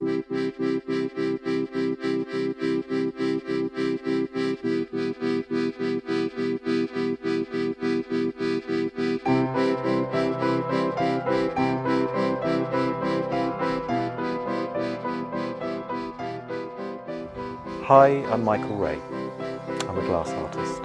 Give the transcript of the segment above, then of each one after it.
Hi, I'm Michael Ray. I'm a glass artist.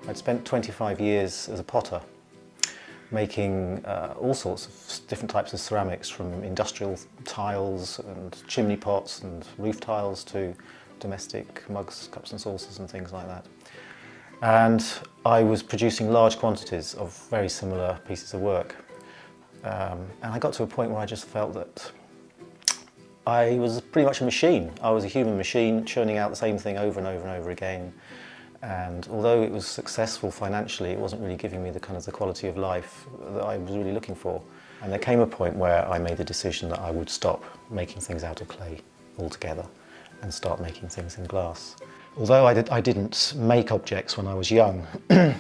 I'd spent 25 years as a potter, making all sorts of different types of ceramics, from industrial tiles and chimney pots and roof tiles to domestic mugs, cups and saucers and things like that. And I was producing large quantities of very similar pieces of work. And I got to a point where I just felt that I was pretty much a machine. I was a human machine churning out the same thing over and over and over again. And although it was successful financially, it wasn't really giving me the quality of life that I was really looking for. And there came a point where I made the decision that I would stop making things out of clay altogether and start making things in glass. Although I didn't make objects when I was young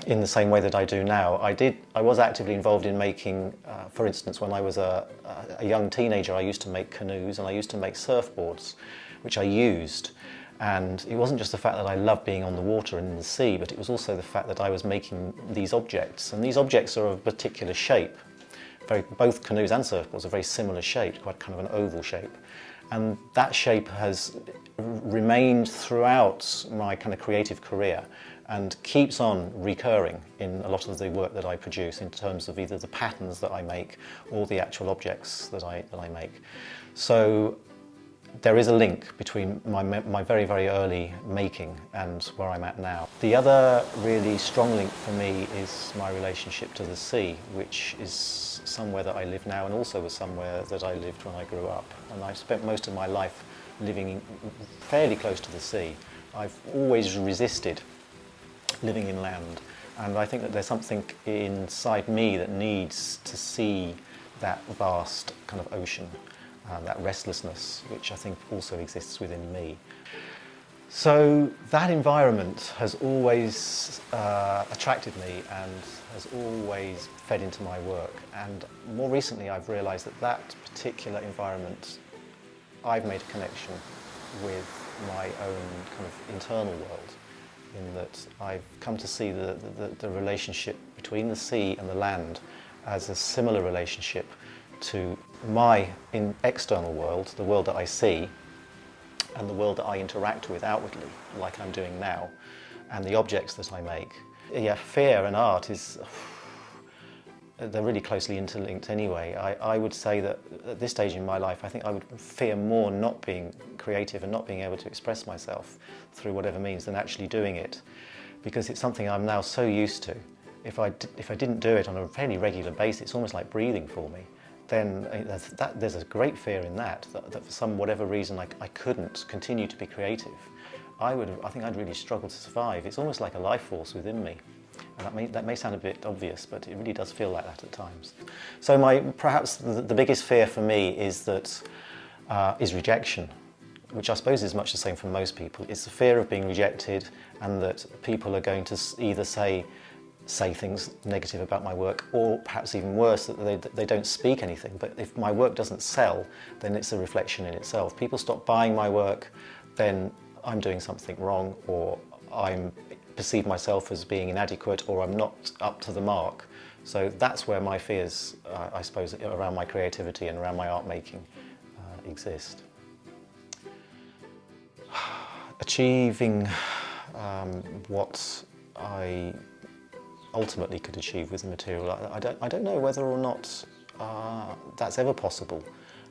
in the same way that I do now, I was actively involved in making, for instance, when I was a young teenager, I used to make canoes and I used to make surfboards, which I used. And it wasn't just the fact that I loved being on the water and in the sea, but it was also the fact that I was making these objects. And these objects are of a particular shape. Both canoes and surfboards are very similar shaped, quite kind of an oval shape. And that shape has remained throughout my kind of creative career and keeps on recurring in a lot of the work that I produce in terms of either the patterns that I make or the actual objects that I make. So there is a link between my very, very early making and where I'm at now. The other really strong link for me is my relationship to the sea, which is somewhere that I live now and also was somewhere that I lived when I grew up. And I've spent most of my life living fairly close to the sea. I've always resisted living inland, and I think that there's something inside me that needs to see that vast kind of ocean. That restlessness, which I think also exists within me. So that environment has always attracted me and has always fed into my work. And more recently I've realised that that particular environment, I've made a connection with my own kind of internal world, in that I've come to see the relationship between the sea and the land as a similar relationship to my external world, the world that I see, and the world that I interact with outwardly, like I'm doing now, and the objects that I make. Yeah, fear and art they're really closely interlinked anyway. I would say that at this stage in my life, I think I would fear more not being creative and not being able to express myself through whatever means than actually doing it, because it's something I'm now so used to. If I didn't do it on a fairly regular basis, it's almost like breathing for me. Then there's a great fear in that for some whatever reason I couldn't continue to be creative. I think I'd really struggle to survive. It's almost like a life force within me. And that may sound a bit obvious, but it really does feel like that at times. So perhaps the biggest fear for me is rejection, which I suppose is much the same for most people. It's the fear of being rejected, and that people are going to either say things negative about my work, or perhaps even worse, that they don't speak anything. But if my work doesn't sell, then it's a reflection in itself. People stop buying my work, then I'm doing something wrong, or I perceive myself as being inadequate, or I'm not up to the mark. So that's where my fears, I suppose, around my creativity and around my art making exist. Achieving what I ultimately could achieve with the material, I don't know whether or not that's ever possible.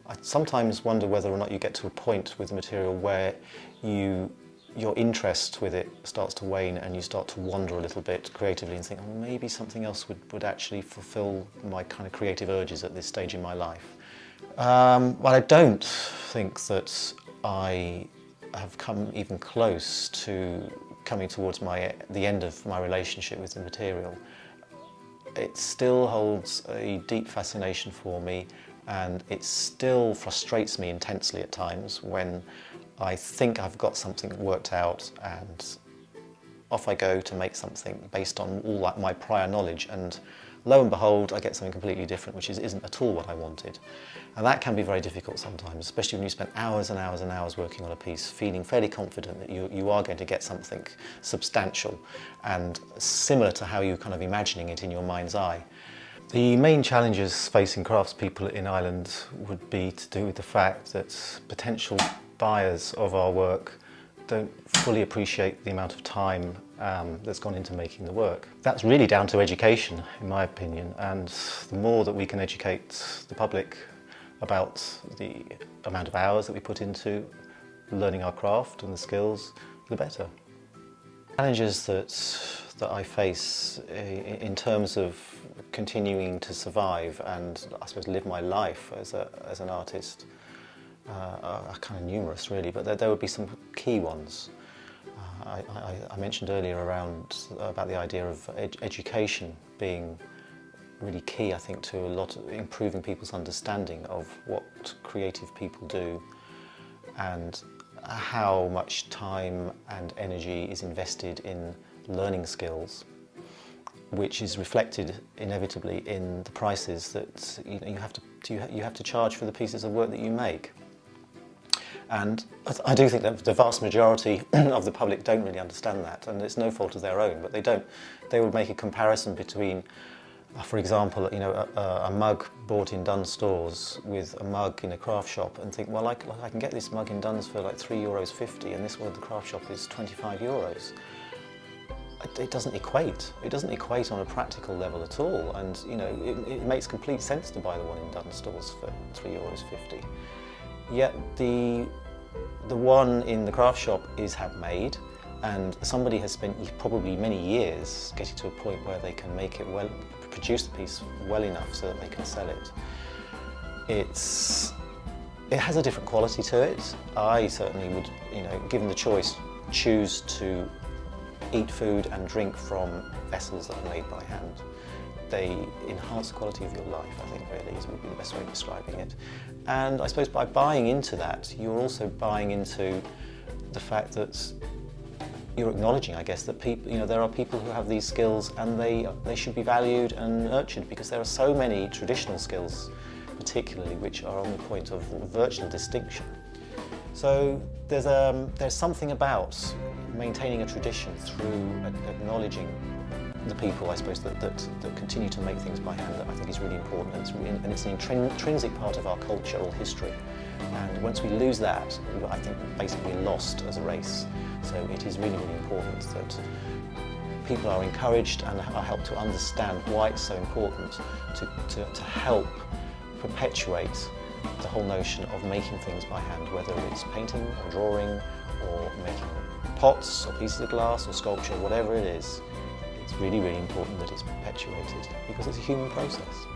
I sometimes wonder whether or not you get to a point with the material where your interest with it starts to wane and you start to wander a little bit creatively and think, oh, maybe something else would actually fulfill my kind of creative urges at this stage in my life. Well, I don't think that I have come even close to coming towards the end of my relationship with the material. It still holds a deep fascination for me, and it still frustrates me intensely at times when I think I've got something worked out and off I go to make something based on all that, my prior knowledge, and lo and behold, I get something completely different, which isn't at all what I wanted. And that can be very difficult sometimes, especially when you spend hours and hours and hours working on a piece, feeling fairly confident that you are going to get something substantial and similar to how you're kind of imagining it in your mind's eye. The main challenges facing craftspeople in Ireland would be to do with the fact that potential buyers of our work don't fully appreciate the amount of time that's gone into making the work. That's really down to education, in my opinion, and the more that we can educate the public about the amount of hours that we put into learning our craft and the skills, the better. Challenges that I face in terms of continuing to survive and, I suppose, live my life as an artist are kind of numerous, really, but there would be some key ones. I mentioned earlier about the idea of education being really key, I think, to a lot of improving people's understanding of what creative people do and how much time and energy is invested in learning skills, which is reflected inevitably in the prices that you have to charge for the pieces of work that you make. And I do think that the vast majority of the public don't really understand that, and it's no fault of their own, but they don't. They would make a comparison between, for example, a mug bought in Dunnes stores with a mug in a craft shop and think, well, I can get this mug in Dunnes for like €3.50 and this one at the craft shop is €25. It doesn't equate. It doesn't equate on a practical level at all, and it makes complete sense to buy the one in Dunnes stores for €3.50. Yet the one in the craft shop is handmade, and somebody has spent probably many years getting to a point where they can make it well, produce the piece well enough so that they can sell it. It has a different quality to it. I certainly would, given the choice, choose to eat food and drink from vessels that are made by hand. They enhance the quality of your life, I think, really, would be the best way of describing it. And I suppose by buying into that, you're also buying into the fact that you're acknowledging, I guess, that people, there are people who have these skills and they should be valued and nurtured, because there are so many traditional skills, particularly, which are on the point of virtual distinction. So there's something about maintaining a tradition through acknowledging the people, I suppose, that continue to make things by hand, that I think is really important, and it's an intrinsic part of our cultural history. And once we lose that, I think we're basically lost as a race. So it is really, really important that people are encouraged and are helped to understand why it's so important to help perpetuate the whole notion of making things by hand, whether it's painting or drawing or making pots or pieces of glass or sculpture, whatever it is. It's really, really important that it's perpetuated, because it's a human process.